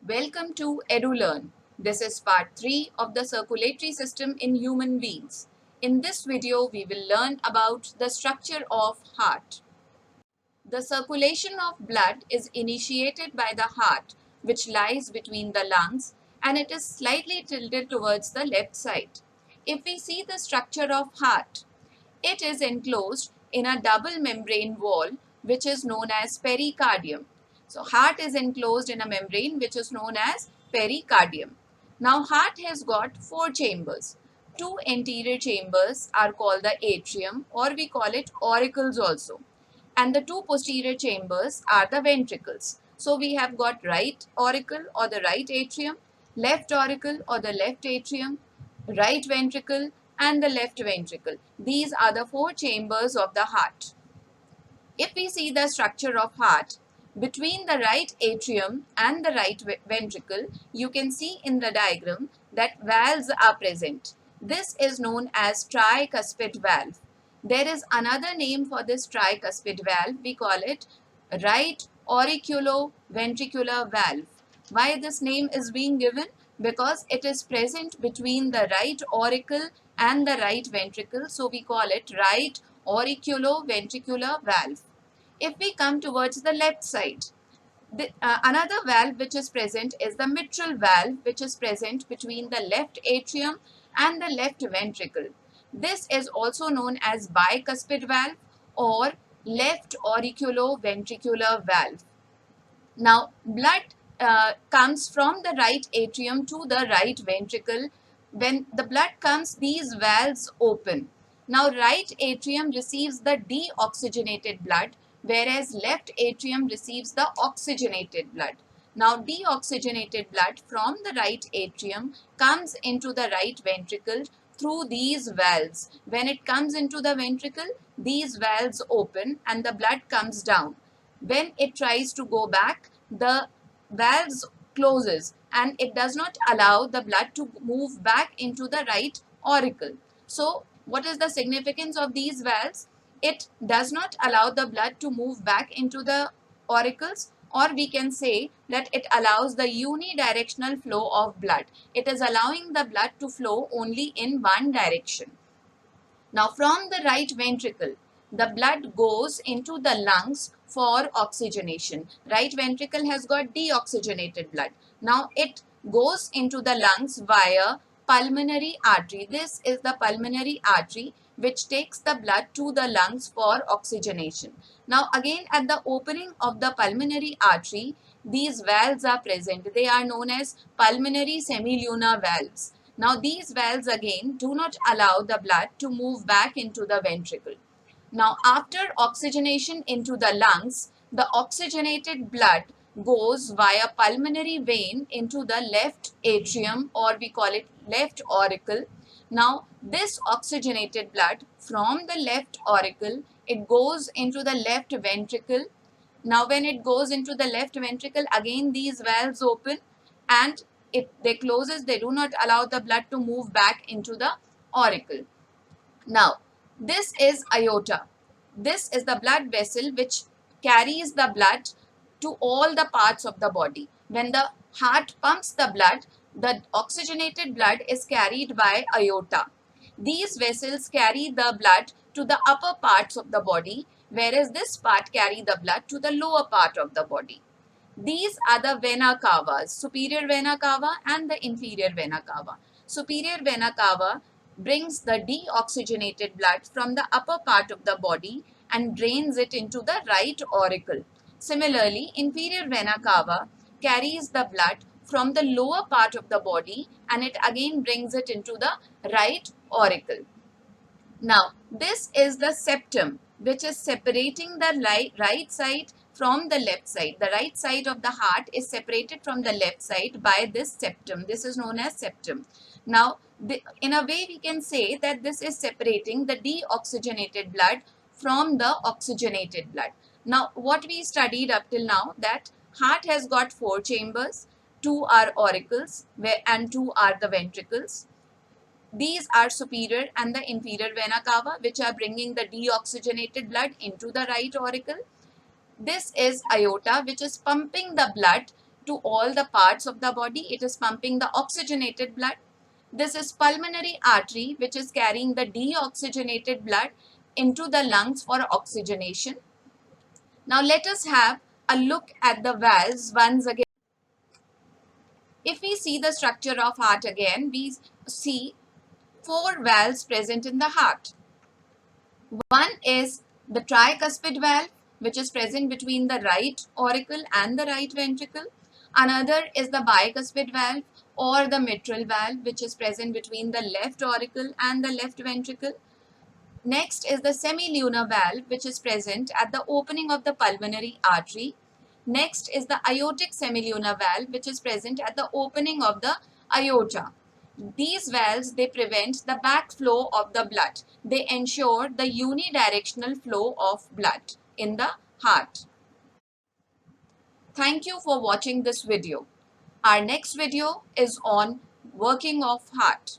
Welcome to EduLearn. This is part 3 of the circulatory system in human beings. In this video, we will learn about the structure of heart. The circulation of blood is initiated by the heart, which lies between the lungs, and it is slightly tilted towards the left side. If we see the structure of heart, it is enclosed in a double membrane wall which is known as pericardium. So heart is enclosed in a membrane which is known as pericardium. Now heart has got 4 chambers. 2 anterior chambers are called the atrium, or we call it auricles also. And the 2 posterior chambers are the ventricles. So we have got right auricle or the right atrium, left auricle or the left atrium, right ventricle and the left ventricle. These are the 4 chambers of the heart. If we see the structure of heart, between the right atrium and the right ventricle, you can see in the diagram that valves are present. This is known as tricuspid valve. There is another name for this tricuspid valve. We call it right auriculoventricular valve. Why this name is being given? Because it is present between the right auricle and the right ventricle. So we call it right auriculoventricular valve. If we come towards the left side, another valve which is present is the mitral valve, which is present between the left atrium and the left ventricle. This is also known as bicuspid valve or left auriculoventricular valve. Now, blood comes from the right atrium to the right ventricle. When the blood comes, these valves open. Now, right atrium receives the deoxygenated blood, whereas left atrium receives the oxygenated blood. Now, deoxygenated blood from the right atrium comes into the right ventricle through these valves. When it comes into the ventricle, these valves open and the blood comes down. When it tries to go back, the valves closes and it does not allow the blood to move back into the right auricle. So what is the significance of these valves? It does not allow the blood to move back into the auricles, or we can say that it allows the unidirectional flow of blood. It is allowing the blood to flow only in one direction. Now from the right ventricle, the blood goes into the lungs for oxygenation. Right ventricle has got deoxygenated blood. Now it goes into the lungs via pulmonary artery. This is the pulmonary artery which takes the blood to the lungs for oxygenation. Now again, at the opening of the pulmonary artery, these valves are present. They are known as pulmonary semilunar valves. Now these valves again do not allow the blood to move back into the ventricle. Now after oxygenation into the lungs, the oxygenated blood goes via pulmonary vein into the left atrium, or we call it left auricle. Now this oxygenated blood from the left auricle, it goes into the left ventricle. Now when it goes into the left ventricle, again these valves open and if they closes, they do not allow the blood to move back into the auricle. Now, this is aorta. This is the blood vessel which carries the blood to all the parts of the body. When the heart pumps the blood, the oxygenated blood is carried by aorta. These vessels carry the blood to the upper parts of the body, whereas this part carry the blood to the lower part of the body. These are the vena cavas, superior vena cava and the inferior vena cava. Superior vena cava brings the deoxygenated blood from the upper part of the body and drains it into the right auricle. Similarly, inferior vena cava carries the blood from the lower part of the body and it again brings it into the right auricle. Now, this is the septum, which is separating the right side from the left side. The right side of the heart is separated from the left side by this septum. This is known as septum. Now, in a way, we can say that this is separating the deoxygenated blood from the oxygenated blood. Now, what we studied up till now, that heart has got 4 chambers, 2 are auricles and 2 are the ventricles. These are superior and the inferior vena cava, which are bringing the deoxygenated blood into the right auricle. This is aorta, which is pumping the blood to all the parts of the body. It is pumping the oxygenated blood. This is pulmonary artery, which is carrying the deoxygenated blood into the lungs for oxygenation. Now let us have a look at the valves once again. If we see the structure of heart again, we see 4 valves present in the heart. One is the tricuspid valve, which is present between the right auricle and the right ventricle. Another is the bicuspid valve or the mitral valve, which is present between the left auricle and the left ventricle. Next is the semilunar valve, which is present at the opening of the pulmonary artery. Next is the aortic semilunar valve, which is present at the opening of the aorta. These valves, they prevent the backflow of the blood. They ensure the unidirectional flow of blood in the heart. Thank you for watching this video. Our next video is on working of heart.